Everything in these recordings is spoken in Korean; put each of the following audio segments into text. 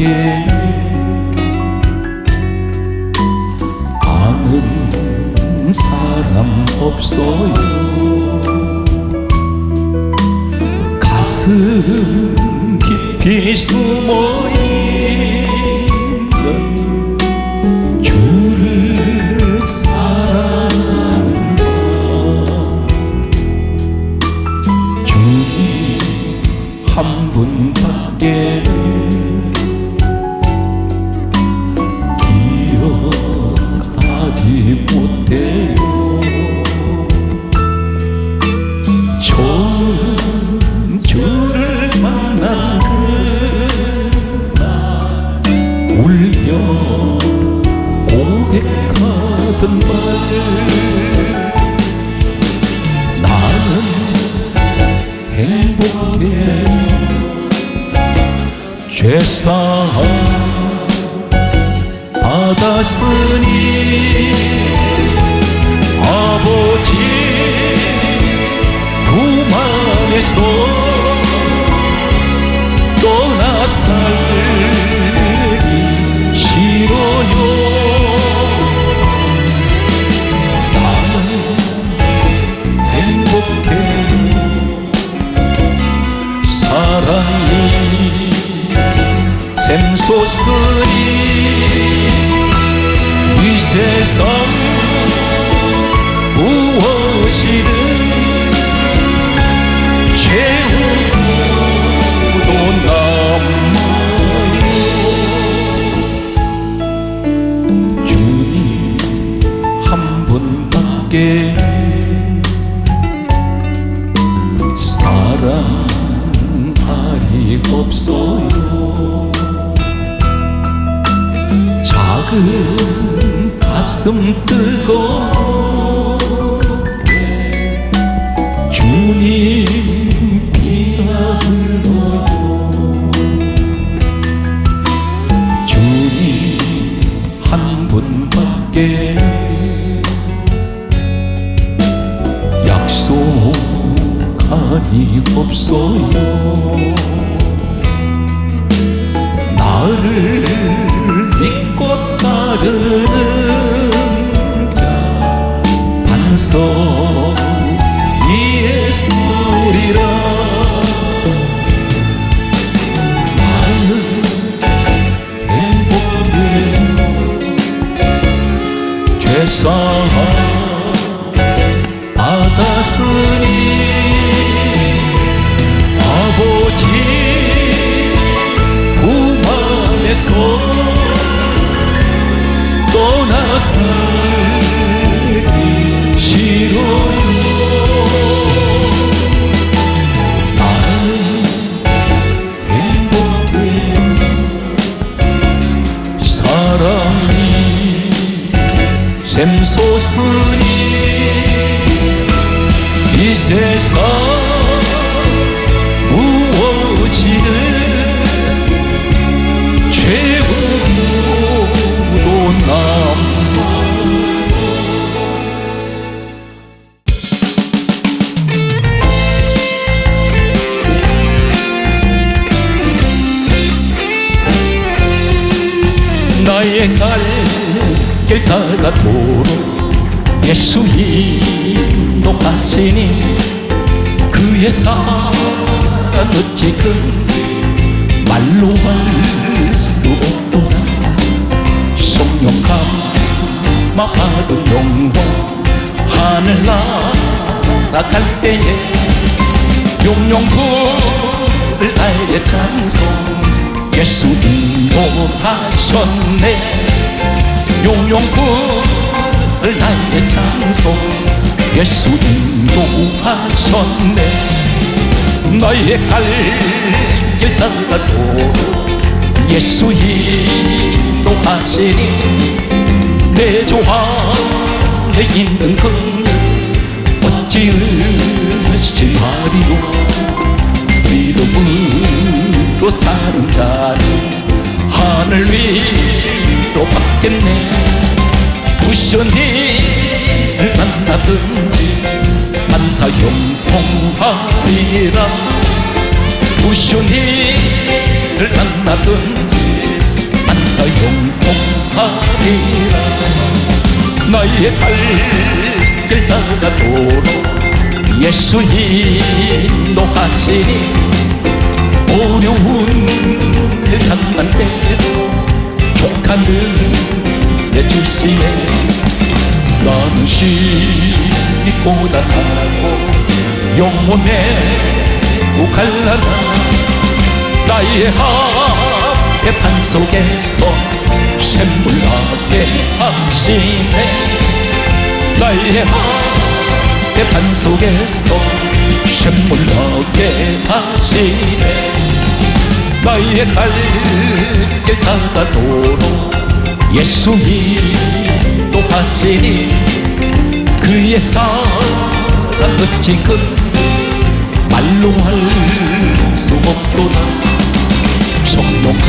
밖에 아는 사람 없어요. 가슴 깊이 숨어있는 주를 사랑한다. 주님 한 분밖에 기억하지 못해요. 처음 주를 만난 그날 울며 고백하던 말, 나는 행복해 죄사함 받았으니 아버지 품 안에서 떠나 살기 싫어요. 나는 행복해 사랑이 샘솟으니 이 세상 무엇이든 최후도 남아요. 주님 한 분밖에 사랑할이 없어요. 작은 가슴 뜨겁게 주님 비가 흘러요. 주님 한 분밖에 약속하니 없어요. 나를 믿고 따르는 자 반석 예수리라. 나는 행복해 죄사함 받았으니 아버지 품 안에서 떠나 살기 싫어요. 나는 행복해 사랑이 샘솟으니 이 세상 무엇이든 최후도 남아요. 나의 갈 길 다가도록 예수 인도하시니 그의 사랑 어찌 말로 할 수 없도다. 성령감 마하던 영혼 하늘 날아갈 때에 용용 부를 나의 찬송 예수 인도하셨네. 용용 부를 나의 찬송 예수 인도하셨네. 나의 갈 길 따라도 예수 인도하시니 내 조 안에 있는 그 어찌 의심하리요. 믿음으로 사는 자는 하늘 위로 받겠네. 무슨 일을 만나든지 만사 형통하리라. 무슨 일을 만나든지 주사 용통하리라. 나의 갈 길 따라도록 예수 인도하시니 어려운 일 당한 때도 족한 은혜 주시네. 나는 심히 고단하고 영혼의 구갈라나 나의 합의 판 속에서 샘물나게 하시네. 나의 합의 판 속에서 샘물나게 하시네. 나의 갈 길 다가도록 예수 인도하시니 그의 사랑 어찌 큰지 말로 할 수 없도다. 성령과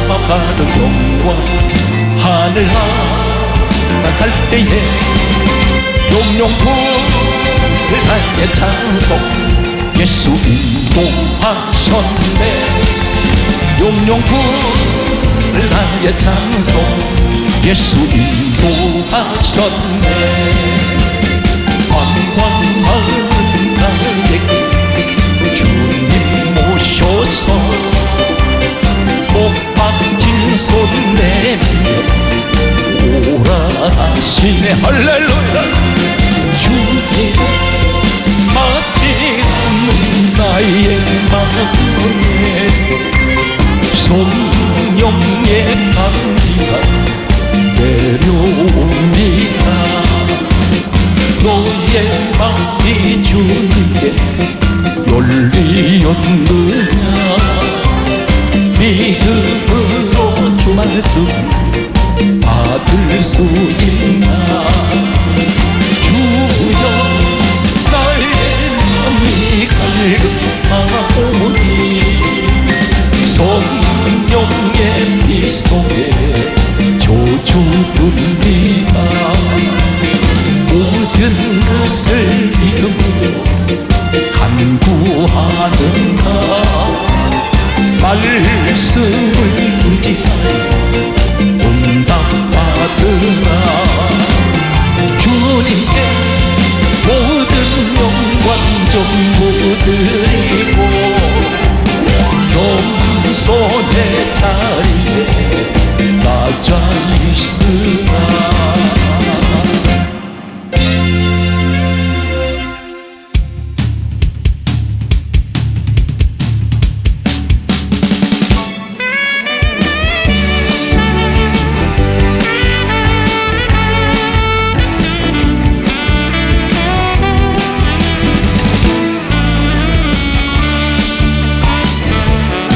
받은 영광 하늘 나갈 때에 용용불을 다해 찬송 예수 인도하셨네. 용용불을 다해 찬송 예수 인도하셨네. 관광하는 나에게 주님 모셔서 못 박힌 손 내밀며 오라 하시네. 할렐루야. 주님 맞지 않는 나의 마음에 성령의 감기가 내려옵니다. 너의 마음이 주님께 열리었느냐. 믿음으로 주 말씀 받을 수 있나. 주여 나의 마음이 갈급하오니 성령의 피 속에 조주됩니다. 모든 것을 믿음으로 간구하는가. 말씀을 의지하여 응답받으라. 주님께 모든 영광 전부 드리고 겸손의 자리에 낮아 있으나.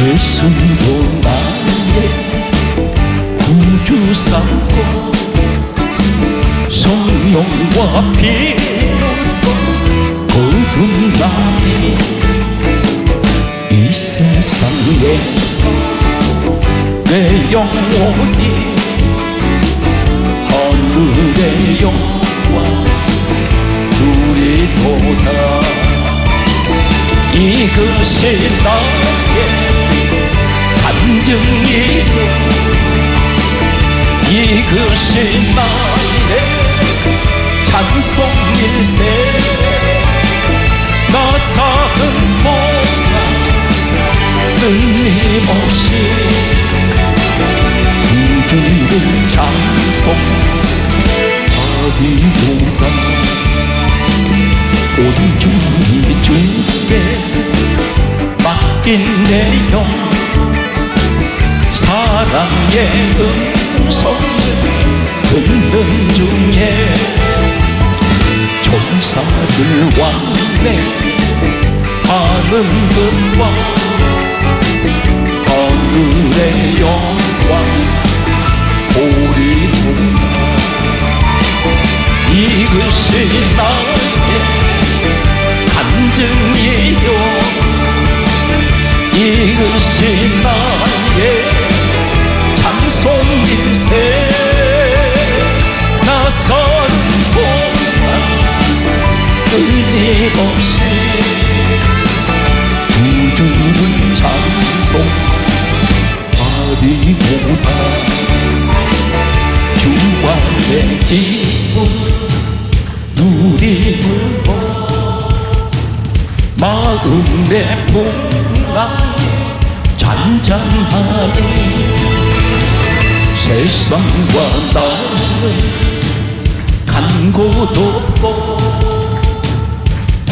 예수도 나의 구주 삼고 성령과 피로써 거듭나니 이 세상에서 내 영혼이 하늘의 영광 누리도다. 이것이 나의 간증이요 이것이 나의 찬송일세. 나 사는 동안 끊임없이 주를 찬송하리로다. 온전히 주께 맡긴 내 영 사랑의 음성을 듣는 중에 천사들 왕래하는 것과 하늘의 영광 보리구나. 이것이 나의 간증이요 이것이 나의 찬송일세. 나선 동안 끊임없이 구주를 찬송하리로다. 마음의 풍랑에 잔잔하니 세상과 나를 간 곳 없고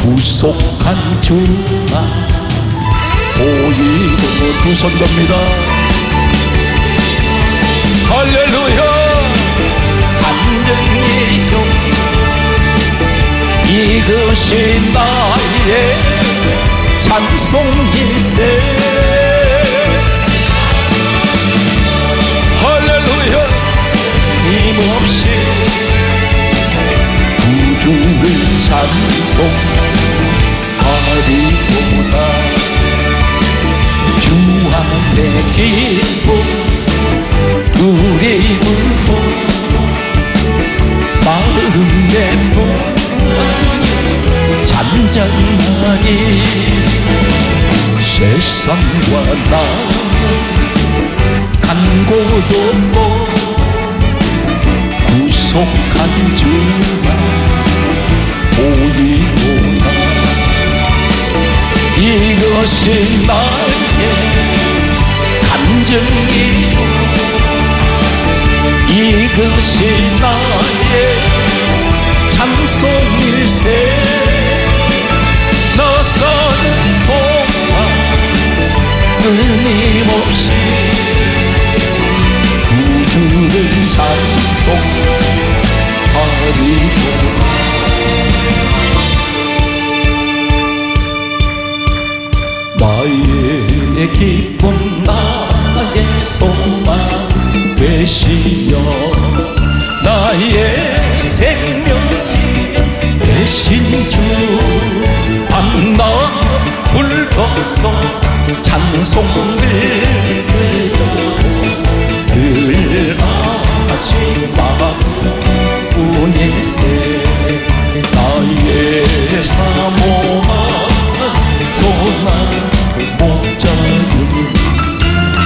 구속한 주만 보이고. 두 손 듭니다. 할렐루야. 간증이요 이것이 나의 찬송일세. 할렐루야. 힘없이 구주를 찬송하리로다. 주 안에 기쁨 누리고 마음의 풍랑이 잔잔하니 세상과 나는 간 곳 없고 구속한 주만 보이노라. 이것이 나의 간증이요 이것이 나의 찬송일세. 나서는 동안 끊임없이 구주를 찬송하리로다. 나의 기쁨 나의 소망 되시며 나의 생명이 되신 주. 밤낮 불러서 찬송을 드려도 늘 마지막 뿐일세. 나의 사모한 소망 목자는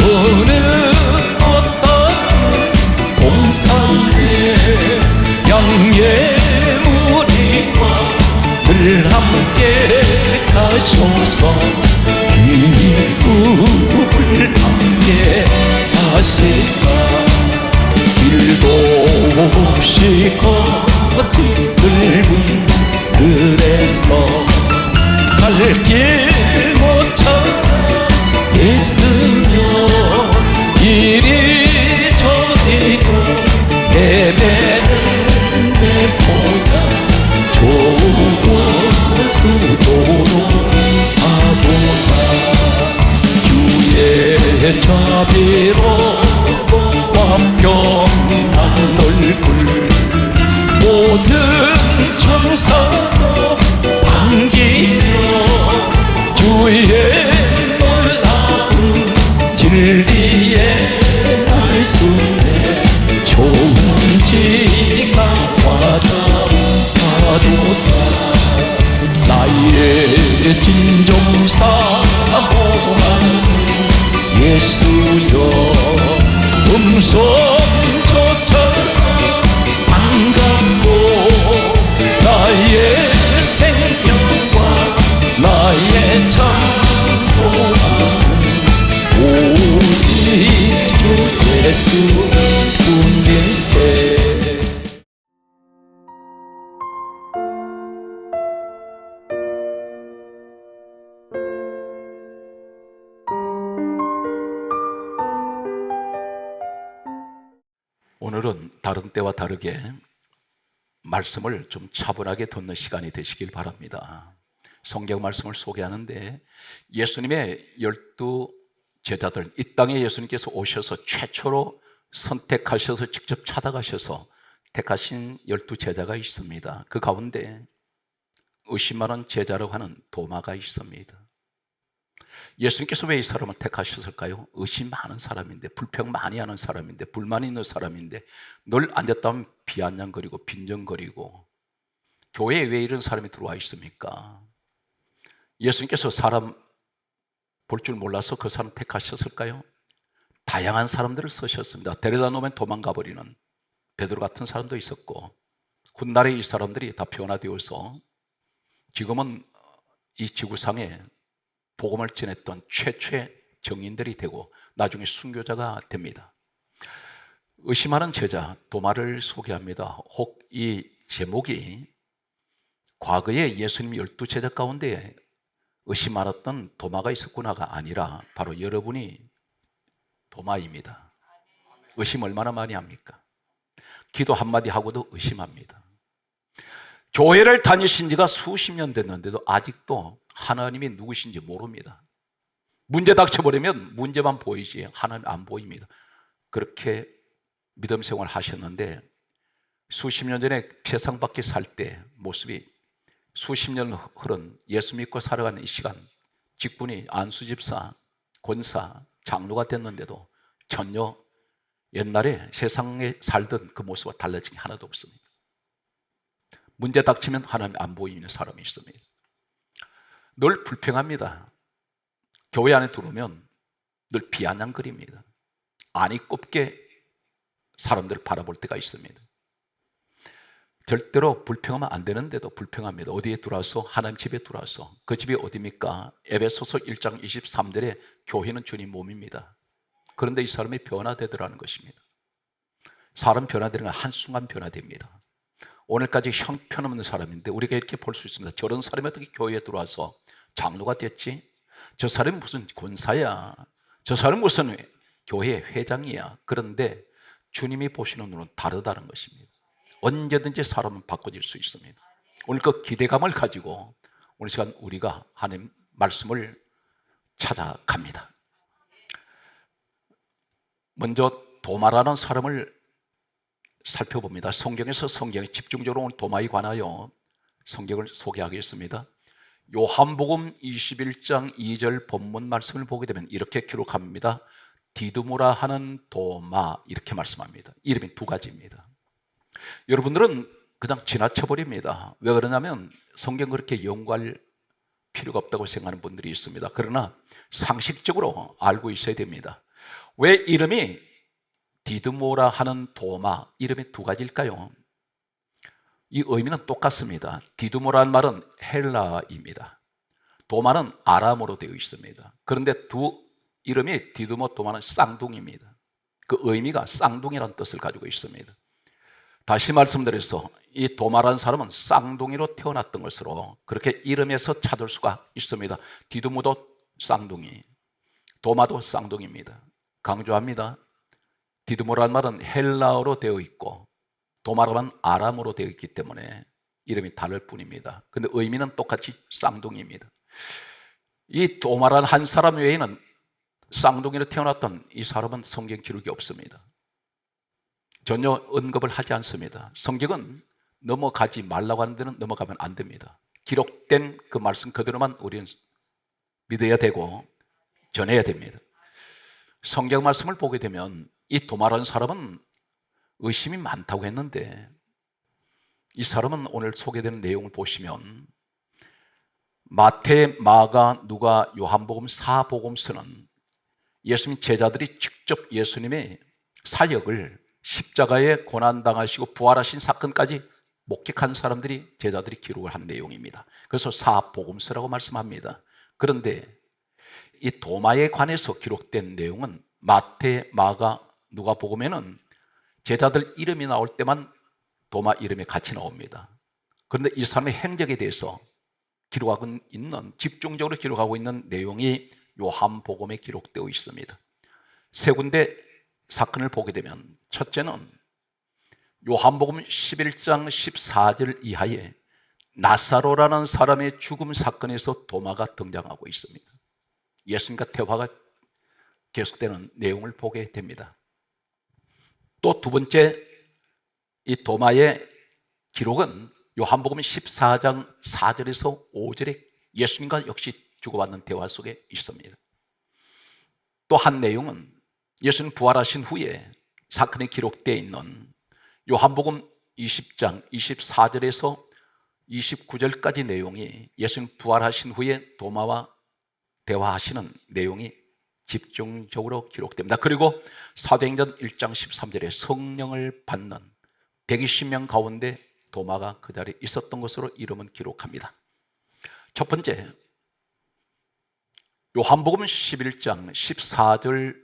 어느 어떤 동산에 양의 무리와 늘 함께 가셔서 기쁨을 함께 하실까. 길도 없이 걷은 넓은 들에서 갈 길 못 찾아 애쓰며 이리 저리고 헤매는 내보다 좋은 수도로 가보다. 주의 자비로 화평한 얼굴 모든 천사도 반기며 주의 놀라운 진리의 말씀에 좋은지가 와닿아도다. 나의 진정 사모한 예수여 음성조차 반갑고 나의 생명과 나의 찬송은 오직 주 예수뿐일세. 오늘은 다른 때와 다르게 말씀을 좀 차분하게 듣는 시간이 되시길 바랍니다. 성경 말씀을 소개하는데 예수님의 12 제자들, 이 땅에 예수님께서 오셔서 최초로 선택하셔서 직접 찾아가셔서 택하신 12 제자가 있습니다. 그 가운데 의심하는 제자라고 하는 도마가 있습니다. 예수님께서 왜 이 사람을 택하셨을까요? 의심 많은 사람인데, 불평 많이 하는 사람인데, 불만이 있는 사람인데 늘 앉았다 하면 비아냥거리고 빈정거리고 교회에 왜 이런 사람이 들어와 있습니까? 예수님께서 사람 볼 줄 몰라서 그 사람 택하셨을까요? 다양한 사람들을 쓰셨습니다. 데려다 놓으면 도망가 버리는 베드로 같은 사람도 있었고, 훗날에 이 사람들이 다 변화되어서 지금은 이 지구상에 복음을 전했던 최초의 정인들이 되고 나중에 순교자가 됩니다. 의심하는 제자 도마를 소개합니다. 혹 이 제목이 과거에 예수님 12제자 가운데 의심 많았던 도마가 있었구나가 아니라 바로 여러분이 도마입니다. 의심 얼마나 많이 합니까? 기도 한마디 하고도 의심합니다. 교회를 다니신 지가 수십 년 됐는데도 아직도 하나님이 누구신지 모릅니다. 문제 닥쳐버리면 문제만 보이지 하나님 안 보입니다. 그렇게 믿음 생활 하셨는데 수십 년 전에 세상 밖에 살 때 모습이 수십 년 흐른 예수 믿고 살아가는 이 시간 직분이 안수집사, 권사, 장로가 됐는데도 전혀 옛날에 세상에 살던 그 모습과 달라진 게 하나도 없습니다. 문제 닥치면 하나님 안 보이는 사람이 있습니다. 늘 불평합니다. 교회 안에 들어오면 늘 비아냥거립니다. 안이 꼽게 사람들을 바라볼 때가 있습니다. 절대로 불평하면 안 되는데도 불평합니다. 어디에 들어와서? 하나님 집에 들어와서. 그 집이 어디입니까? 에베소서 1장 23절에 교회는 주님 몸입니다. 그런데 이 사람이 변화되더라는 것입니다. 사람 변화되는 건 한순간 변화됩니다. 오늘까지 형편없는 사람인데 우리가 이렇게 볼 수 있습니다. 저런 사람이 어떻게 교회에 들어와서 장로가 됐지? 저 사람이 무슨 권사야? 저 사람이 무슨 교회 회장이야? 그런데 주님이 보시는 눈은 다르다는 것입니다. 언제든지 사람은 바꿔질 수 있습니다. 오늘 그 기대감을 가지고 오늘 시간 우리가 하나님 말씀을 찾아갑니다. 먼저 도마라는 사람을 살펴봅니다. 성경에서 성경에 집중적으로 오늘 도마에 관하여 성경을 소개하겠습니다. 요한복음 21장 2절 본문 말씀을 보게 되면 이렇게 기록합니다. 디두모라 하는 도마 이렇게 말씀합니다. 이름이 두 가지입니다. 여러분들은 그냥 지나쳐버립니다. 왜 그러냐면 성경 그렇게 연구할 필요가 없다고 생각하는 분들이 있습니다. 그러나 상식적으로 알고 있어야 됩니다. 왜 이름이 디두모라 하는 도마 이름이 두 가지일까요? 이 의미는 똑같습니다. 디두모라는 말은 헬라입니다. 도마는 아람어로 되어 있습니다. 그런데 두 이름이 디두모 도마는 쌍둥이입니다. 그 의미가 쌍둥이라는 뜻을 가지고 있습니다. 다시 말씀드려서 이 도마라는 사람은 쌍둥이로 태어났던 것으로 그렇게 이름에서 찾을 수가 있습니다. 디두모도 쌍둥이, 도마도 쌍둥이입니다. 강조합니다. 디두모라는 말은 헬라어로 되어 있고 도마라는 아람어로 되어 있기 때문에 이름이 다를 뿐입니다. 근데 의미는 똑같이 쌍둥이입니다. 이 도마라는 한 사람 외에는 쌍둥이로 태어났던 이 사람은 성경 기록이 없습니다. 전혀 언급을 하지 않습니다. 성경은 넘어가지 말라고 하는 데는 넘어가면 안 됩니다. 기록된 그 말씀 그대로만 우리는 믿어야 되고 전해야 됩니다. 성경 말씀을 보게 되면 이 도마라는 사람은 의심이 많다고 했는데 이 사람은 오늘 소개되는 내용을 보시면 마태, 마가, 누가, 요한복음, 사복음서는 예수님 제자들이 직접 예수님의 사역을 십자가에 고난당하시고 부활하신 사건까지 목격한 사람들이 제자들이 기록을 한 내용입니다. 그래서 사복음서라고 말씀합니다. 그런데 이 도마에 관해서 기록된 내용은 마태, 마가, 누가복음에는 제자들 이름이 나올 때만 도마 이름이 같이 나옵니다. 그런데 이 사람의 행적에 대해서 기록하고 있는, 집중적으로 기록하고 있는 내용이 요한복음에 기록되어 있습니다. 세 군데 사건을 보게 되면 첫째는 요한복음 11장 14절 이하에 나사로라는 사람의 죽음 사건에서 도마가 등장하고 있습니다. 예수님과 대화가 계속되는 내용을 보게 됩니다. 또 두 번째 이 도마의 기록은 요한복음 14장 4절에서 5절에 예수님과 역시 주고받는 대화 속에 있습니다. 또 한 내용은 예수님 부활하신 후에 사건이 기록되어 있는 요한복음 20장 24절에서 29절까지 내용이 예수님 부활하신 후에 도마와 대화하시는 내용이 집중적으로 기록됩니다. 그리고 사도행전 1장 13절에 성령을 받는 120명 가운데 도마가 그 자리에 있었던 것으로 이름은 기록합니다. 첫 번째, 요한복음 11장 14절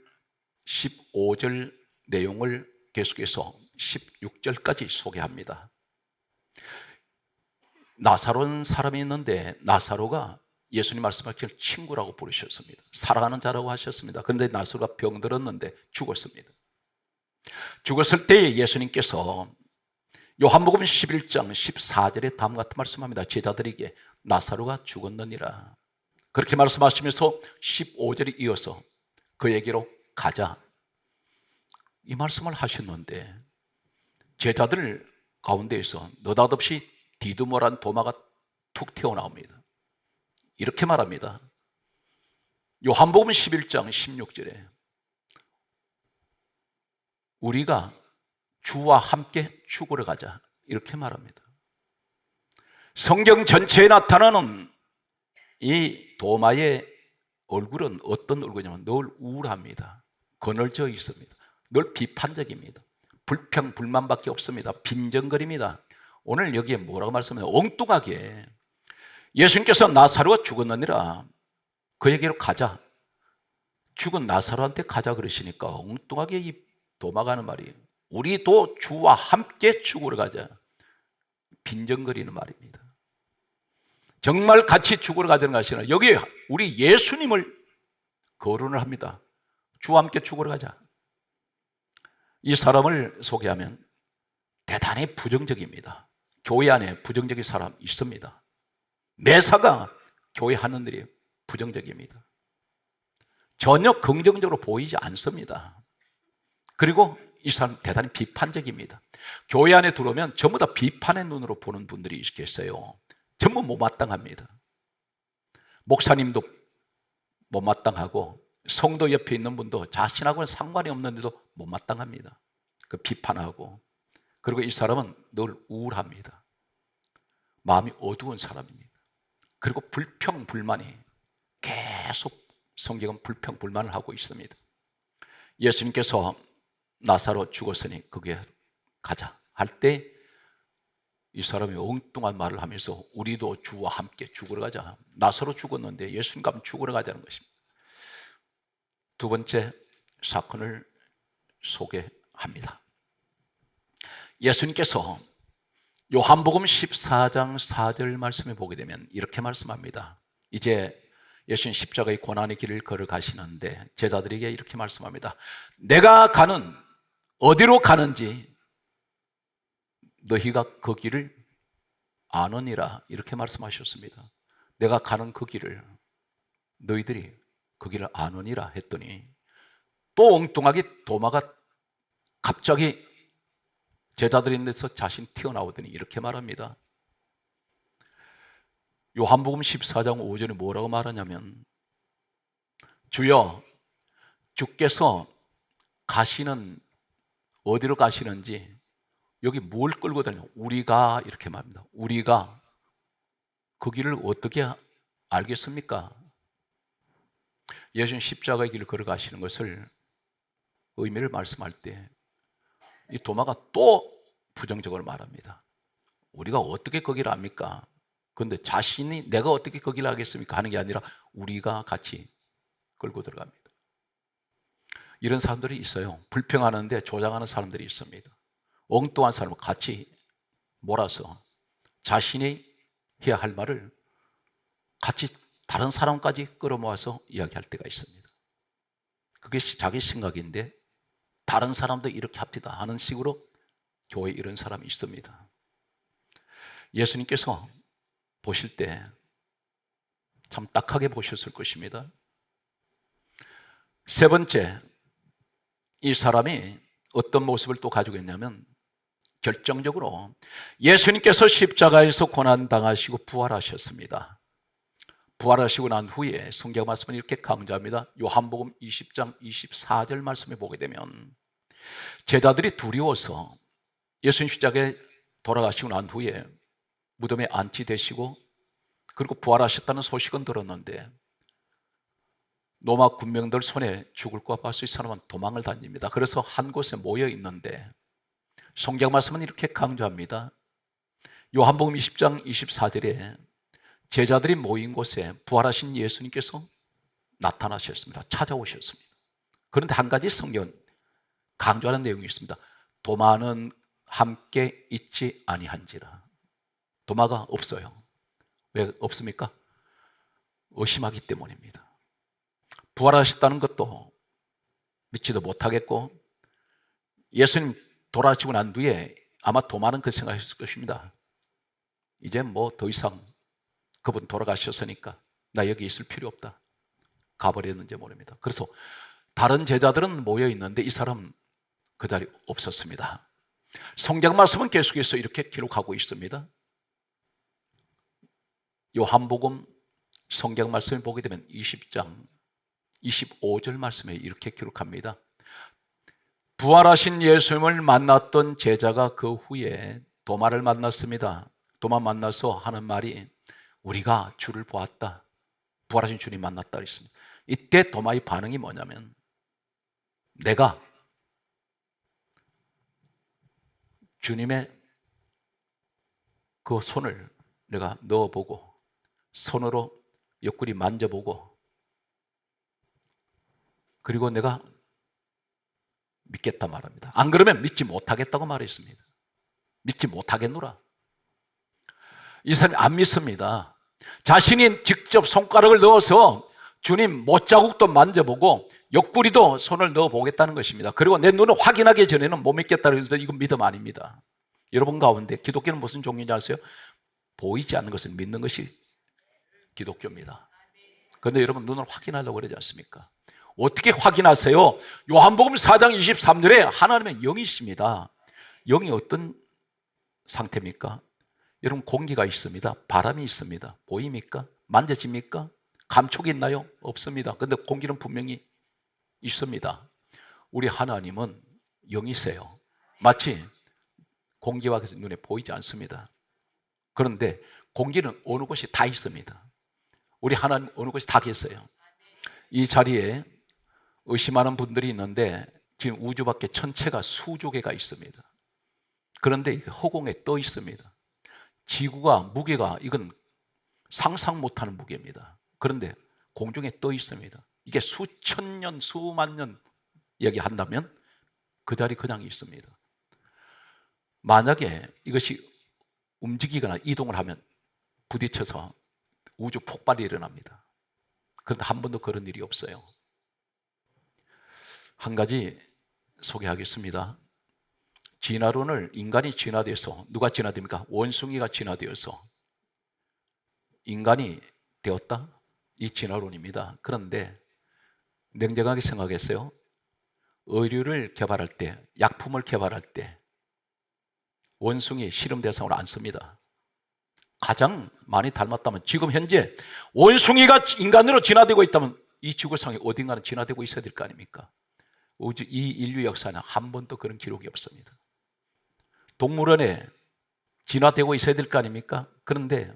15절 내용을 계속해서 16절까지 소개합니다. 나사로는 사람이 있는데 나사로가 예수님 말씀하시길 친구라고 부르셨습니다. 사랑하는 자라고 하셨습니다. 그런데 나사로가 병들었는데 죽었습니다. 죽었을 때 예수님께서 요한복음 11장 14절에 다음 같은 말씀합니다. 제자들에게 나사로가 죽었느니라. 그렇게 말씀하시면서 15절에 이어서 그에게로 가자, 이 말씀을 하셨는데 제자들 가운데에서 느닷없이 디두머란 도마가 툭 튀어나옵니다. 이렇게 말합니다. 요한복음 11장 16절에 우리가 주와 함께 죽으러 가자, 이렇게 말합니다. 성경 전체에 나타나는 이 도마의 얼굴은 어떤 얼굴이냐면 늘 우울합니다. 거늘져 있습니다. 늘 비판적입니다. 불평, 불만밖에 없습니다. 빈정거립니다. 오늘 여기에 뭐라고 말씀해요? 엉뚱하게 예수님께서 나사로가 죽었느니라 그에게로 가자, 죽은 나사로한테 가자 그러시니까 엉뚱하게 이 도마가 하는 말이에요. 우리도 주와 함께 죽으러 가자. 빈정거리는 말입니다. 정말 같이 죽으러 가자는 것이 아니라 여기 우리 예수님을 거론을 합니다. 주와 함께 죽으러 가자. 이 사람을 소개하면 대단히 부정적입니다. 교회 안에 부정적인 사람 있습니다. 매사가 교회 하는 일이 부정적입니다. 전혀 긍정적으로 보이지 않습니다. 그리고 이 사람 대단히 비판적입니다. 교회 안에 들어오면 전부 다 비판의 눈으로 보는 분들이 계세요. 전부 못마땅합니다. 목사님도 못마땅하고 성도 옆에 있는 분도 자신하고는 상관이 없는데도 못마땅합니다. 그 비판하고. 그리고 이 사람은 늘 우울합니다. 마음이 어두운 사람입니다. 그리고 불평, 불만이 계속 성경은 불평, 불만을 하고 있습니다. 예수님께서 나사로 죽었으니 거기에 가자 할 때 이 사람이 엉뚱한 말을 하면서 우리도 주와 함께 죽으러 가자. 나사로 죽었는데 예수님과 함께 죽으러 가자는 것입니다. 두 번째 사건을 소개합니다. 예수님께서 요한복음 14장 4절 말씀에 보게 되면 이렇게 말씀합니다. 이제 예수님 십자가의 고난의 길을 걸어가시는데 제자들에게 이렇게 말씀합니다. 내가 가는 어디로 가는지 너희가 그 길을 아느니라, 이렇게 말씀하셨습니다. 내가 가는 그 길을 너희들이 그 길을 아느니라 했더니 또 엉뚱하게 도마가 갑자기 제자들이 있는 데서 자신 튀어나오더니 이렇게 말합니다. 요한복음 14장 5절에 뭐라고 말하냐면 주여, 주께서 가시는 어디로 가시는지 여기 뭘 끌고 다니냐, 우리가, 이렇게 말합니다. 우리가 그 길을 어떻게 알겠습니까? 예수님 십자가의 길을 걸어가시는 것을 의미를 말씀할 때 이 도마가 또 부정적으로 말합니다. 우리가 어떻게 그 길을 압니까? 그런데 자신이 내가 어떻게 그 길을 알겠습니까? 하는 게 아니라 우리가 같이 끌고 들어갑니다. 이런 사람들이 있어요. 불평하는데 조장하는 사람들이 있습니다. 엉뚱한 사람을 같이 몰아서 자신이 해야 할 말을 같이 다른 사람까지 끌어모아서 이야기할 때가 있습니다. 그게 자기 생각인데 다른 사람도 이렇게 합시다 하는 식으로 교회에 이런 사람이 있습니다. 예수님께서 보실 때 참 딱하게 보셨을 것입니다. 세 번째, 이 사람이 어떤 모습을 또 가지고 있냐면 결정적으로 예수님께서 십자가에서 고난당하시고 부활하셨습니다. 부활하시고 난 후에 성경 말씀은 이렇게 강조합니다. 요한복음 20장 24절 말씀에 보게 되면 제자들이 두려워서 예수님 십자가에 돌아가시고 난 후에 무덤에 안치되시고 그리고 부활하셨다는 소식은 들었는데 로마 군병들 손에 죽을 것 봐서 이 사람은 도망을 다닙니다. 그래서 한 곳에 모여 있는데 성경 말씀은 이렇게 강조합니다. 요한복음 20장 24절에 제자들이 모인 곳에 부활하신 예수님께서 나타나셨습니다. 찾아오셨습니다. 그런데 한 가지 성경은 강조하는 내용이 있습니다. 도마는 함께 있지 아니한지라. 도마가 없어요. 왜 없습니까? 의심하기 때문입니다. 부활하셨다는 것도 믿지도 못하겠고, 예수님 돌아가시고 난 뒤에 아마 도마는 그 생각했을 것입니다. 이제 뭐 더 이상 그분 돌아가셨으니까 나 여기 있을 필요 없다. 가버렸는지 모릅니다. 그래서 다른 제자들은 모여 있는데 이 사람은 그 자리에 없었습니다. 성경 말씀은 계속해서 이렇게 기록하고 있습니다. 요한복음 성경 말씀을 보게 되면 20장 25절 말씀에 이렇게 기록합니다. 부활하신 예수님을 만났던 제자가 그 후에 도마를 만났습니다. 도마 만나서 하는 말이 우리가 주를 보았다. 부활하신 주님 만났다 그랬습니다. 이때 도마의 반응이 뭐냐면 내가 주님의 그 손을 내가 넣어보고 손으로 옆구리 만져보고 그리고 내가 믿겠다 말합니다. 안 그러면 믿지 못하겠다고 말했습니다. 믿지 못하겠노라. 이 사람이 안 믿습니다. 자신이 직접 손가락을 넣어서 주님 못자국도 만져보고 옆구리도 손을 넣어보겠다는 것입니다. 그리고 내 눈을 확인하기 전에는 못 믿겠다고 해서 이건 믿음 아닙니다. 여러분 가운데 기독교는 무슨 종류인지 아세요? 보이지 않는 것을 믿는 것이 기독교입니다. 그런데 여러분 눈을 확인하려고 그러지 않습니까? 어떻게 확인하세요? 요한복음 4장 23절에 하나님의 영이십니다. 영이 어떤 상태입니까? 여러분 공기가 있습니다. 바람이 있습니다. 보입니까? 만져집니까? 감촉이 있나요? 없습니다. 그런데 공기는 분명히 있습니다. 우리 하나님은 영이세요. 마치 공기와 눈에 보이지 않습니다. 그런데 공기는 어느 곳이 다 있습니다. 우리 하나님 어느 곳이 다 계세요. 이 자리에 의심하는 분들이 있는데 지금 우주 밖에 천체가 수조 개가 있습니다. 그런데 허공에 떠 있습니다. 지구가 무게가 이건 상상 못하는 무게입니다. 그런데 공중에 떠 있습니다. 이게 수천 년, 수만 년 얘기한다면 그 자리 그냥 있습니다. 만약에 이것이 움직이거나 이동을 하면 부딪혀서 우주 폭발이 일어납니다. 그런데 한 번도 그런 일이 없어요. 한 가지 소개하겠습니다. 진화론을 인간이 진화돼서 누가 진화됩니까? 원숭이가 진화되어서 인간이 되었다? 이 진화론입니다. 그런데 냉정하게 생각했어요. 의류를 개발할 때, 약품을 개발할 때 원숭이 실험 대상으로 안 씁니다. 가장 많이 닮았다면 지금 현재 원숭이가 인간으로 진화되고 있다면 이 지구상에 어딘가는 진화되고 있어야 될 거 아닙니까? 이 인류 역사는 한 번도 그런 기록이 없습니다. 동물원에 진화되고 있어야 될 거 아닙니까? 그런데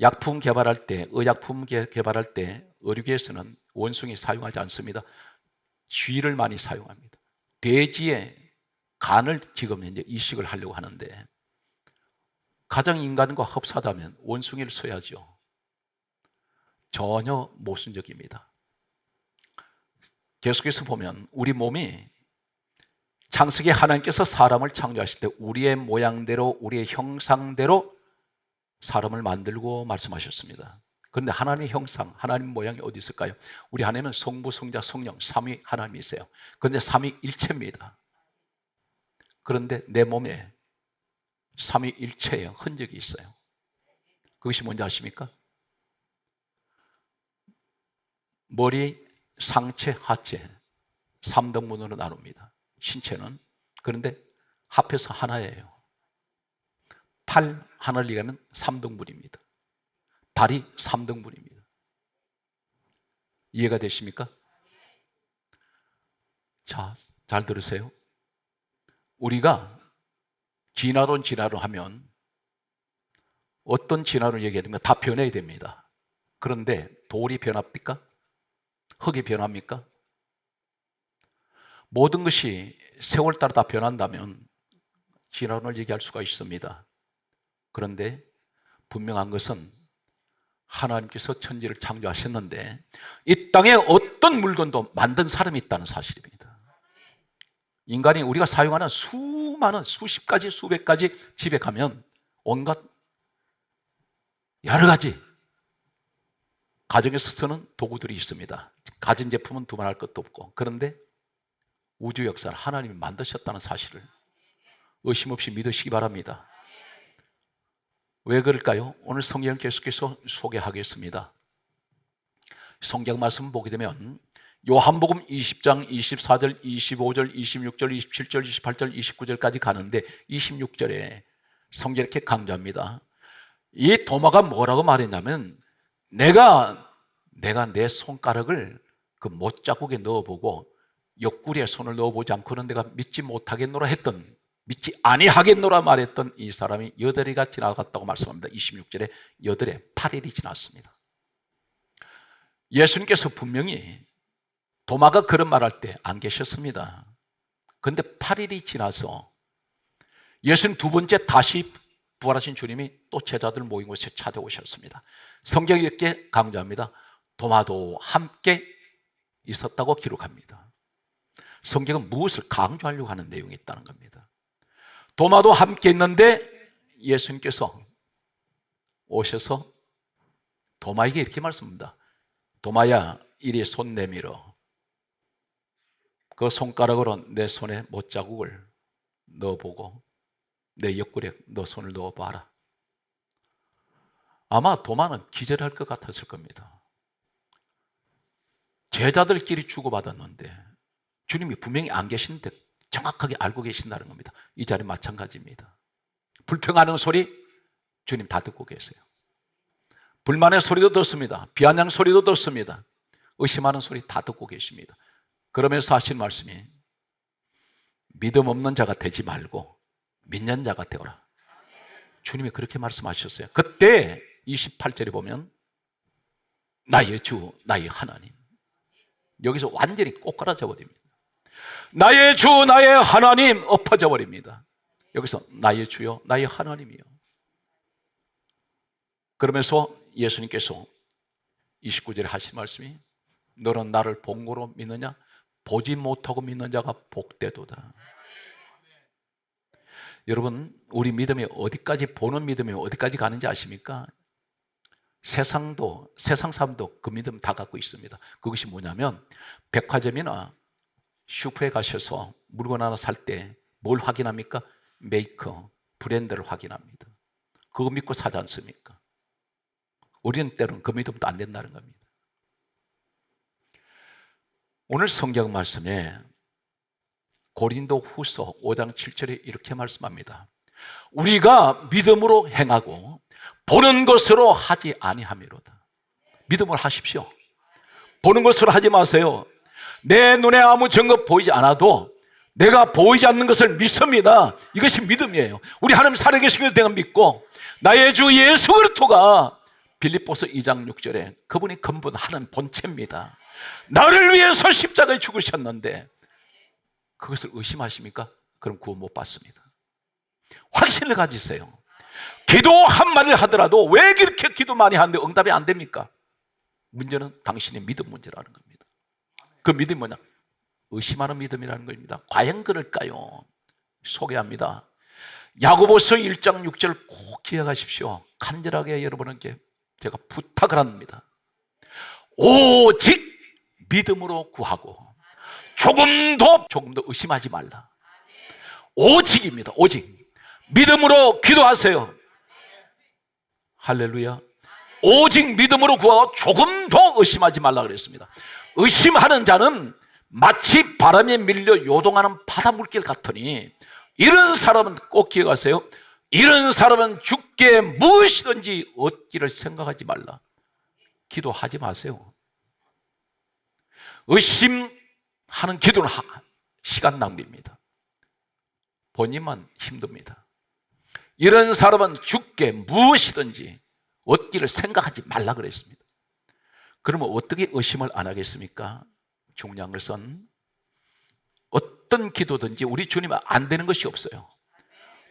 약품 개발할 때, 의약품 개발할 때 의료계에서는 원숭이 사용하지 않습니다. 쥐를 많이 사용합니다. 돼지의 간을 지금 현재 이식을 하려고 하는데 가장 인간과 흡사하다면 원숭이를 써야죠. 전혀 모순적입니다. 계속해서 보면 우리 몸이 창세기 하나님께서 사람을 창조하실 때 우리의 모양대로 우리의 형상대로 사람을 만들고 말씀하셨습니다. 그런데 하나님의 형상, 하나님의 모양이 어디 있을까요? 우리 안에는 성부, 성자, 성령, 삼위 하나님이세요. 그런데 삼위일체입니다. 그런데 내 몸에 삼위일체의 흔적이 있어요. 그것이 뭔지 아십니까? 머리, 상체, 하체 3등분으로 나눕니다. 신체는. 그런데 합해서 하나예요. 팔 하나를 얘기하면 3등분입니다. 다리 3등분입니다. 이해가 되십니까? 자, 잘 들으세요. 우리가 진화론 하면 어떤 진화론 얘기하든가 다 변해야 됩니다. 그런데 돌이 변합니까? 흙이 변합니까? 모든 것이 세월 따라 다 변한다면 진화론을 얘기할 수가 있습니다. 그런데 분명한 것은 하나님께서 천지를 창조하셨는데 이 땅에 어떤 물건도 만든 사람이 있다는 사실입니다. 인간이 우리가 사용하는 수많은 수십 가지 수백 가지 집에 가면 온갖 여러 가지 가정에서 쓰는 도구들이 있습니다. 가전제품은 두말할 것도 없고, 그런데 우주 역사를 하나님이 만드셨다는 사실을 의심 없이 믿으시기 바랍니다. 왜 그럴까요? 오늘 성경을 계속해서 소개하겠습니다. 성경 말씀 보게 되면 요한복음 20장 24절, 25절, 26절, 27절, 28절, 29절까지 가는데 26절에 성경이 이렇게 강조합니다. 이 도마가 뭐라고 말했냐면 내가 내 손가락을 그 못자국에 넣어보고 옆구리에 손을 넣어보지 않고는 내가 믿지 못하겠노라 했던, 믿지 아니하겠노라 말했던 이 사람이 8해가 지나갔다고 말씀합니다. 26절에 8해 8일이 지났습니다. 예수님께서 분명히 도마가 그런 말할 때 안 계셨습니다. 그런데 8일이 지나서 예수님 두 번째 다시 부활하신 주님이 또 제자들 모인 곳에 찾아오셨습니다. 성경이 이렇게 강조합니다. 도마도 함께 있었다고 기록합니다. 성경은 무엇을 강조하려고 하는 내용이 있다는 겁니다. 도마도 함께 있는데 예수님께서 오셔서 도마에게 이렇게 말씀합니다. 도마야, 이리 손 내밀어. 그 손가락으로 내 손에 못자국을 넣어보고 내 옆구리에 너 손을 넣어봐라. 아마 도마는 기절할 것 같았을 겁니다. 제자들끼리 주고받았는데 주님이 분명히 안 계신데 정확하게 알고 계신다는 겁니다. 이 자리 마찬가지입니다. 불평하는 소리 주님 다 듣고 계세요. 불만의 소리도 듣습니다. 비아냥 소리도 듣습니다. 의심하는 소리 다 듣고 계십니다. 그러면서 하신 말씀이 믿음 없는 자가 되지 말고 믿는 자가 되어라. 주님이 그렇게 말씀하셨어요. 그때 28절에 보면 나의 주, 나의 하나님. 여기서 완전히 꼬꾸라져 버립니다. 나의 주, 나의 하나님 엎어져 버립니다. 여기서 나의 주요, 나의 하나님이요. 그러면서 예수님께서 29절에 하신 말씀이 너는 나를 본 거로 믿느냐? 보지 못하고 믿는 자가 복되도다. 여러분, 우리 믿음이 어디까지, 보는 믿음이 어디까지 가는지 아십니까? 세상 사람도 그 믿음 다 갖고 있습니다. 그것이 뭐냐면 백화점이나 슈퍼에 가셔서 물건 하나 살 때 뭘 확인합니까? 메이커, 브랜드를 확인합니다. 그거 믿고 사지 않습니까? 우리는 때로는 그 믿음도 안 된다는 겁니다. 오늘 성경 말씀에 고린도 후서 5장 7절에 이렇게 말씀합니다. 우리가 믿음으로 행하고 보는 것으로 하지 아니하미로다. 믿음을 하십시오. 보는 것으로 하지 마세요. 내 눈에 아무 증거 보이지 않아도 내가 보이지 않는 것을 믿습니다. 이것이 믿음이에요. 우리 하나님 살아계신 것을 내가 믿고 나의 주 예수 그리스도가 빌립보서 2장 6절에 그분이 근본하는 본체입니다. 나를 위해서 십자가에 죽으셨는데 그것을 의심하십니까? 그럼 구원 못 받습니다. 확신을 가지세요. 기도 한마디를 하더라도 왜 그렇게 기도 많이 하는데 응답이 안 됩니까? 문제는 당신의 믿음 문제라는 겁니다. 그 믿음이 뭐냐? 의심하는 믿음이라는 겁니다. 과연 그럴까요? 소개합니다. 야고보서 1장 6절 꼭 기억하십시오. 간절하게 여러분에게 제가 부탁을 합니다. 오직 믿음으로 구하고 조금도 의심하지 말라. 오직입니다. 오직 믿음으로 기도하세요. 할렐루야. 오직 믿음으로 구하고 조금도 의심하지 말라 그랬습니다. 의심하는 자는 마치 바람에 밀려 요동하는 바다 물길 같으니 이런 사람은 꼭 기억하세요. 이런 사람은 주께 무엇이든지 얻기를 생각하지 말라. 기도하지 마세요. 의심하는 기도는 시간 낭비입니다. 본인만 힘듭니다. 이런 사람은 주께 무엇이든지 얻기를 생각하지 말라 그랬습니다. 그러면 어떻게 의심을 안 하겠습니까? 중요한 것은 어떤 기도든지 우리 주님은 안 되는 것이 없어요.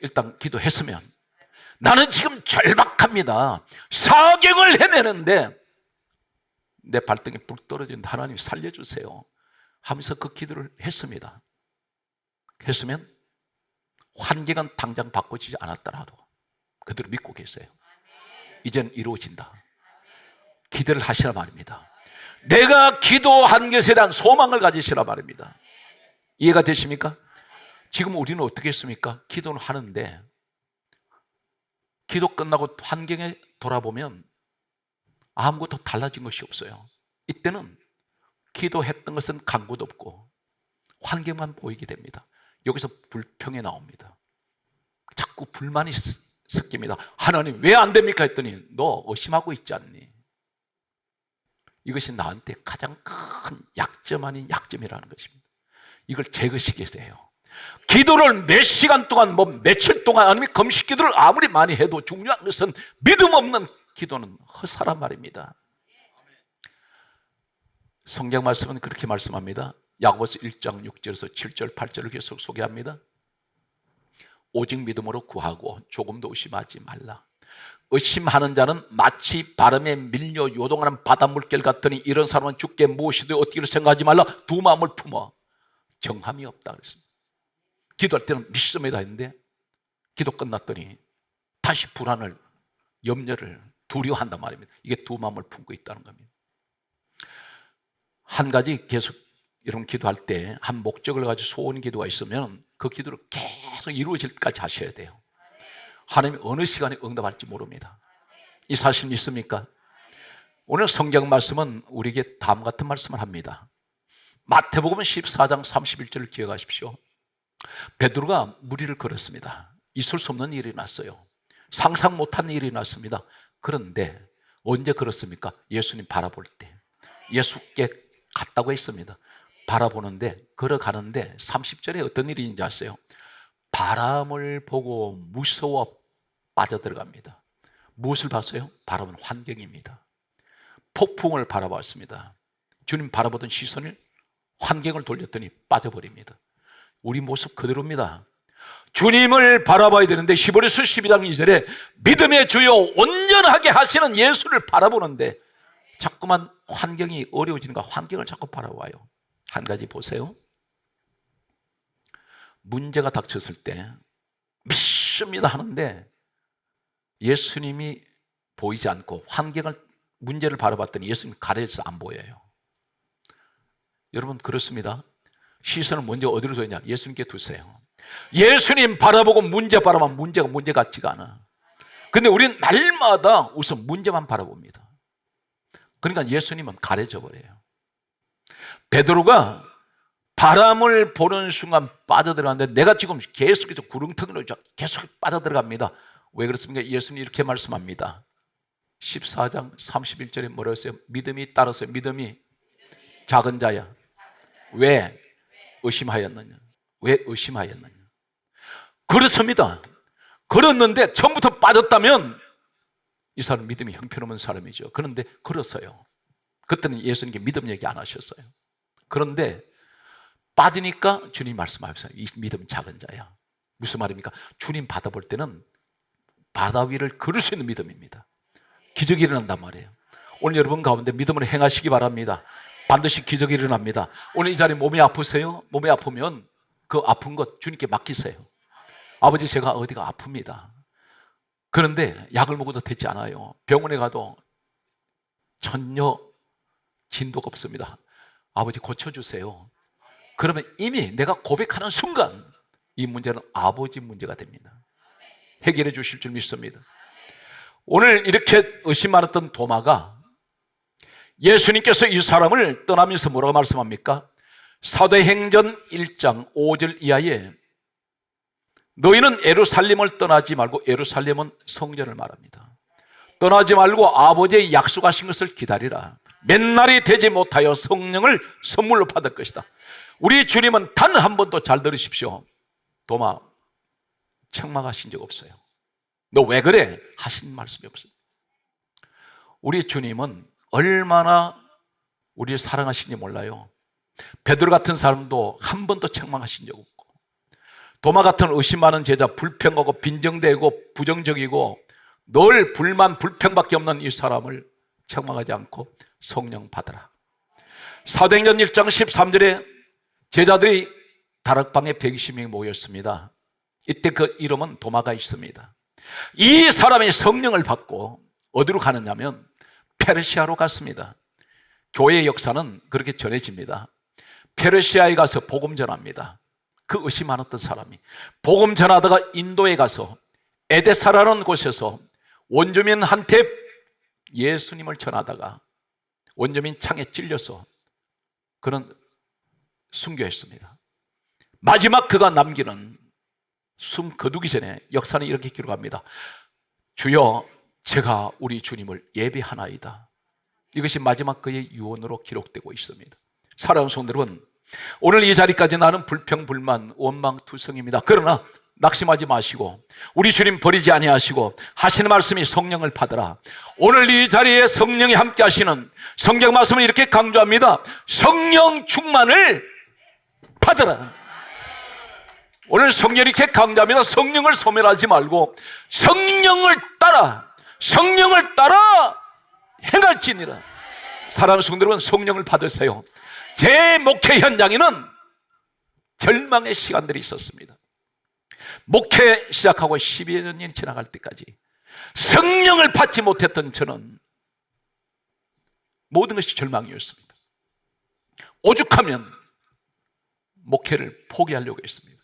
일단 기도했으면 나는 지금 절박합니다. 사경을 헤매는데 내 발등에 불 떨어진다. 하나님 살려주세요 하면서 그 기도를 했습니다. 했으면 환경은 당장 바꿔지지 않았더라도 그대로 믿고 계세요. 이제는 이루어진다. 기대를 하시라 말입니다. 내가 기도한 것에 대한 소망을 가지시라 말입니다. 이해가 되십니까? 지금 우리는 어떻게 했습니까? 기도를 하는데 기도 끝나고 환경에 돌아보면 아무것도 달라진 것이 없어요. 이때는 기도했던 것은 간구도 없고 환경만 보이게 됩니다. 여기서 불평이 나옵니다. 자꾸 불만이 섞입니다. 하나님 왜 안 됩니까? 했더니 너 의심하고 있지 않니? 이것이 나한테 가장 큰 약점 아닌 약점이라는 것입니다. 이걸 제거시켜야 돼요. 기도를 몇 시간 동안 며칠 동안 아니면 금식 기도를 아무리 많이 해도 중요한 것은 믿음 없는 기도는 허사란 말입니다. 성경 말씀은 그렇게 말씀합니다. 야고보서 1장 6절에서 7절 8절을 계속 소개합니다. 오직 믿음으로 구하고 조금도 의심하지 말라. 의심하는 자는 마치 바람에 밀려 요동하는 바닷물결 같으니 이런 사람은 주께 무엇이든 어떻게 생각하지 말라. 두 마음을 품어 정함이 없다 그랬습니다. 기도할 때는 믿습니다 했는데 기도 끝났더니 다시 불안을, 염려를, 두려워한단 말입니다. 이게 두 마음을 품고 있다는 겁니다. 한 가지 계속 여러분 기도할 때 한 목적을 가지고 소원 기도가 있으면 그 기도를 계속 이루어질 때까지 하셔야 돼요. 하나님이 어느 시간에 응답할지 모릅니다. 이 사실 믿습니까? 오늘 성경 말씀은 우리에게 다음 같은 말씀을 합니다. 마태복음 14장 31절을 기억하십시오. 베드로가 무리를 걸었습니다. 있을 수 없는 일이 났어요. 상상 못한 일이 났습니다. 그런데 언제 걸었습니까? 예수님 바라볼 때. 예수께 갔다고 했습니다. 바라보는데 걸어가는데 30절에 어떤 일이 있는지 아세요? 바람을 보고 무서워 빠져들어갑니다. 무엇을 봤어요? 바라보는 환경입니다. 폭풍을 바라봤습니다. 주님 바라보던 시선을 환경을 돌렸더니 빠져버립니다. 우리 모습 그대로입니다. 주님을 바라봐야 되는데 히브리서 12장 2절에 믿음의 주요 온전하게 하시는 예수를 바라보는데 자꾸만 환경이 어려워지니까 환경을 자꾸 바라봐요. 한 가지 보세요. 문제가 닥쳤을 때 믿습니다 하는데 예수님이 보이지 않고 문제를 바라봤더니 예수님이 가려져서 안 보여요. 여러분 그렇습니다. 시선을 먼저 어디로 둬야 예수님께 두세요. 예수님 바라보고 문제 바라보면 문제가 문제 같지가 않아. 근데 우리는 날마다 우선 문제만 바라봅니다. 그러니까 예수님은 가려져 버려요. 베드로가 바람을 보는 순간 빠져들어가는데 내가 지금 계속해서 구렁텅이로 계속 빠져들어갑니다. 왜 그렇습니까? 예수님이 이렇게 말씀합니다. 14장 31절에 뭐라고 했어요? 믿음이 따랐어요. 믿음이 작은 자야. 왜 의심하였느냐? 왜 의심하였느냐? 그렇습니다. 걸었는데 처음부터 빠졌다면 이 사람 믿음이 형편없는 사람이죠. 그런데 걸었어요. 그때는 예수님께 믿음 얘기 안 하셨어요. 그런데 빠지니까 주님 말씀하셨어요. 이 믿음 작은 자야. 무슨 말입니까? 주님 받아볼 때는 바다 위를 걸을 수 있는 믿음입니다. 기적이 일어난단 말이에요. 오늘 여러분 가운데 믿음을 행하시기 바랍니다. 반드시 기적이 일어납니다. 오늘 이 자리에 몸이 아프세요? 몸이 아프면 그 아픈 것 주님께 맡기세요. 아버지 제가 어디가 아픕니다. 그런데 약을 먹어도 되지 않아요. 병원에 가도 전혀 진도가 없습니다. 아버지 고쳐주세요. 그러면 이미 내가 고백하는 순간 이 문제는 아버지 문제가 됩니다. 해결해 주실 줄 믿습니다. 오늘 이렇게 의심 많았던 도마가 예수님께서 이 사람을 떠나면서 뭐라고 말씀합니까? 사도행전 1장 5절 이하에 너희는 예루살렘을 떠나지 말고, 예루살렘은 성전을 말합니다. 떠나지 말고 아버지의 약속하신 것을 기다리라. 몇 날이 되지 못하여 성령을 선물로 받을 것이다. 우리 주님은 단 한 번도, 잘 들으십시오, 도마 책망하신 적 없어요. 너 왜 그래? 하신 말씀이 없어요. 우리 주님은 얼마나 우리를 사랑하시는지 몰라요. 베드로 같은 사람도 한 번도 책망하신 적 없고 도마 같은 의심 많은 제자, 불평하고 빈정대고 부정적이고 늘 불만 불평밖에 없는 이 사람을 책망하지 않고 성령 받으라. 사도행전 1장 13절에 제자들이 다락방에 120명이 모였습니다. 이때 그 이름은 도마가 있습니다. 이 사람이 성령을 받고 어디로 가느냐면 페르시아로 갔습니다. 교회의 역사는 그렇게 전해집니다. 페르시아에 가서 복음 전합니다. 그 의심 많았던 사람이 복음 전하다가 인도에 가서 에데사라는 곳에서 원주민한테 예수님을 전하다가 원주민 창에 찔려서 그는 순교했습니다. 마지막 그가 남기는 숨 거두기 전에 역사는 이렇게 기록합니다. 주여, 제가 우리 주님을 예배하나이다. 이것이 마지막 그의 유언으로 기록되고 있습니다. 사랑하는 성도 여러분, 오늘 이 자리까지 나는 불평불만 원망투성입니다. 그러나 낙심하지 마시고 우리 주님 버리지 아니하시고 하시는 말씀이 성령을 받으라. 오늘 이 자리에 성령이 함께 하시는 성경 말씀을 이렇게 강조합니다. 성령 충만을 받으라. 오늘 성령이 이렇게 강조합니다. 성령을 소멸하지 말고 성령을 따라 행할지니라. 사랑하는 성도 여러분, 성령을 받으세요. 제 목회 현장에는 절망의 시간들이 있었습니다. 목회 시작하고 12여 년이 지나갈 때까지 성령을 받지 못했던 저는 모든 것이 절망이었습니다. 오죽하면 목회를 포기하려고 했습니다.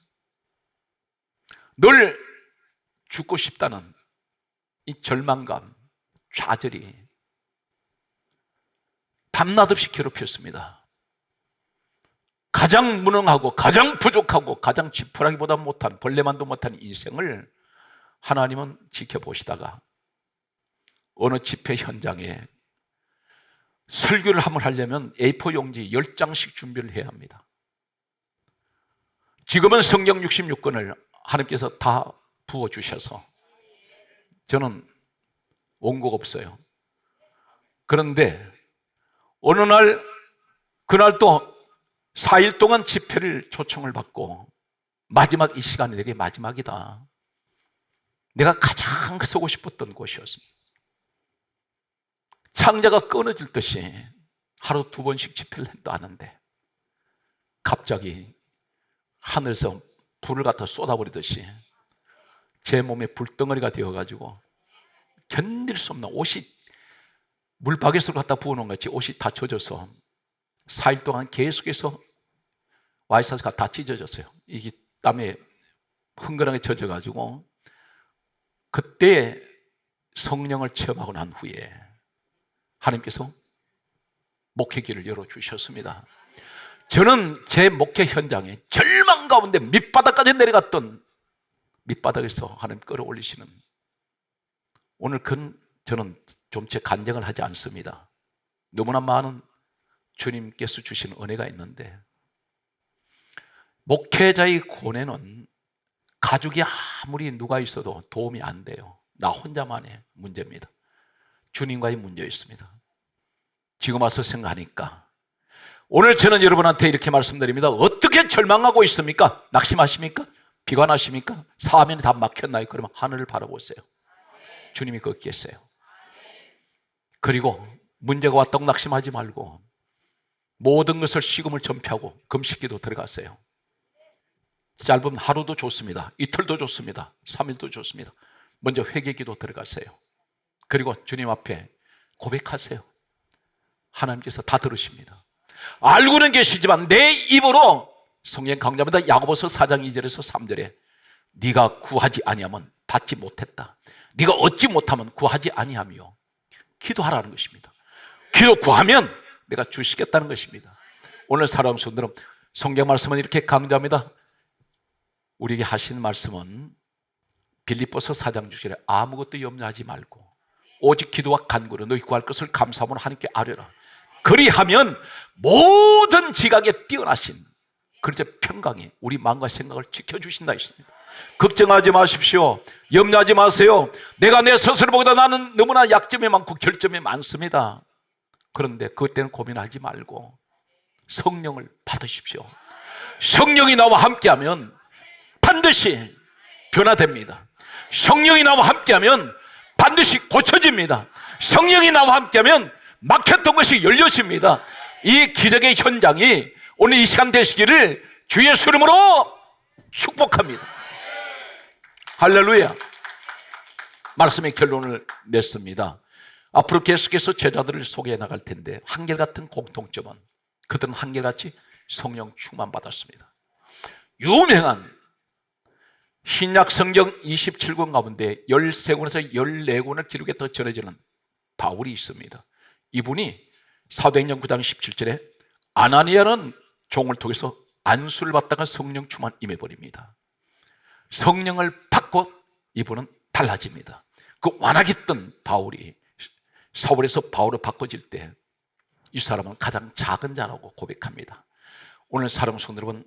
늘 죽고 싶다는 이 절망감, 좌절이 밤낮 없이 괴롭혔습니다. 가장 무능하고 가장 부족하고 가장 지푸라기보다 못한, 벌레만도 못한 인생을 하나님은 지켜보시다가 어느 집회 현장에 설교를 한번 하려면 A4 용지 10장씩 준비를 해야 합니다. 지금은 성경 66권을 하나님께서 다 부어주셔서 저는 원고가 없어요. 그런데 어느 날, 그날 또 4일 동안 집회를 초청을 받고 마지막 이 시간이 내게 마지막이다. 내가 가장 서고 싶었던 곳이었습니다. 창자가 끊어질 듯이 하루 2번씩 집회를 해도 하는데 갑자기 하늘에서 불을 갖다 쏟아버리듯이 제 몸에 불덩어리가 되어가지고 견딜 수 없는, 옷이 물바게스로 갖다 부어놓은 것 같이 옷이 다 젖어서 4일 동안 계속해서 와이셔츠가 다 찢어졌어요. 이게 땀에 흥건하게 젖어가지고 그때 성령을 체험하고 난 후에 하나님께서 목회길을 열어주셨습니다. 저는 제 목회 현장에 절망 가운데 밑바닥까지 내려갔던 밑바닥에서 하나님 끌어올리시는, 오늘 저는 좀 제 간증을 하지 않습니다. 너무나 많은 주님께서 주신 은혜가 있는데 목회자의 고뇌는 가족이 아무리 누가 있어도 도움이 안 돼요. 나 혼자만의 문제입니다. 주님과의 문제였습니다. 지금 와서 생각하니까 오늘 저는 여러분한테 이렇게 말씀드립니다. 어떻게 절망하고 있습니까? 낙심하십니까? 비관하십니까? 사면이 다 막혔나요? 그러면 하늘을 바라보세요. 주님이 거기 계세요. 그리고 문제가 왔다고 낙심하지 말고 모든 것을 식음을 전폐하고 금식기도 들어가세요. 짧은 하루도 좋습니다. 이틀도 좋습니다. 3일도 좋습니다. 먼저 회개기도 들어가세요. 그리고 주님 앞에 고백하세요. 하나님께서 다 들으십니다. 알고는 계시지만 내 입으로, 성경 강조합니다. 야고보서 4장 2절에서 3절에 네가 구하지 아니하면 받지 못했다. 네가 얻지 못하면 구하지 아니하며 기도하라는 것입니다. 기도 구하면 내가 주시겠다는 것입니다. 오늘 사랑하는 성도들은 성경 말씀은 이렇게 강조합니다. 우리에게 하신 말씀은 빌립보서 4장 6절에 아무것도 염려하지 말고 오직 기도와 간구로 너희 구할 것을 감사함으로 하나님께 아뢰라. 그리하면 모든 지각에 뛰어나신 그리스도의 평강이 우리 마음과 생각을 지켜주신다 했습니다. 걱정하지 마십시오. 염려하지 마세요. 내가 내 스스로 보기보다 나는 너무나 약점이 많고 결점이 많습니다. 그런데 그때는 고민하지 말고 성령을 받으십시오. 성령이 나와 함께하면 반드시 변화됩니다. 성령이 나와 함께하면 반드시 고쳐집니다. 성령이 나와 함께하면 막혔던 것이 열려집니다. 이 기적의 현장이 오늘 이 시간 되시기를 주 예수 이름으로 축복합니다. 할렐루야. 말씀의 결론을 냈습니다. 앞으로 계속해서 제자들을 소개해 나갈 텐데 한결같은 공통점은 그들은 한결같이 성령 충만 받았습니다. 유명한 신약 성경 27권 가운데 13권에서 14권을 기록해서 전해지는 바울이 있습니다. 이분이 사도행전 9장 17절에 아나니아라는 종을 통해서 안수를 받다가 성령 충만 임해버립니다. 성령을 받고 이분은 달라집니다. 그 완악했던 바울이 사울에서 바울로 바꿔질 때 이 사람은 가장 작은 자라고 고백합니다. 오늘 사랑하는 성도 여러분,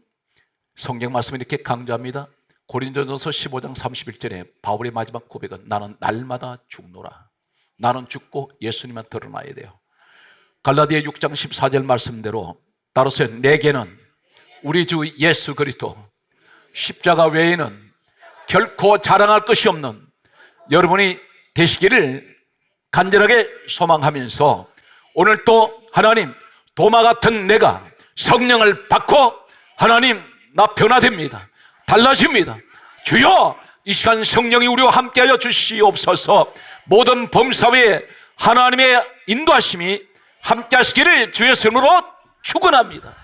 성경 말씀을 이렇게 강조합니다. 고린도전서 15장 31절에 바울의 마지막 고백은 나는 날마다 죽노라. 나는 죽고 예수님만 드러나야 돼요. 갈라디아 6장 14절 말씀대로 따라서 내게는 우리 주 예수 그리스도 십자가 외에는 결코 자랑할 것이 없는 여러분이 되시기를 간절하게 소망하면서 오늘 또 하나님, 도마 같은 내가 성령을 받고 하나님 나 변화됩니다. 달라집니다. 주여 이 시간 성령이 우리와 함께하여 주시옵소서. 모든 범사회에 하나님의 인도하심이 함께하시기를 주의 이름으로 축원합니다.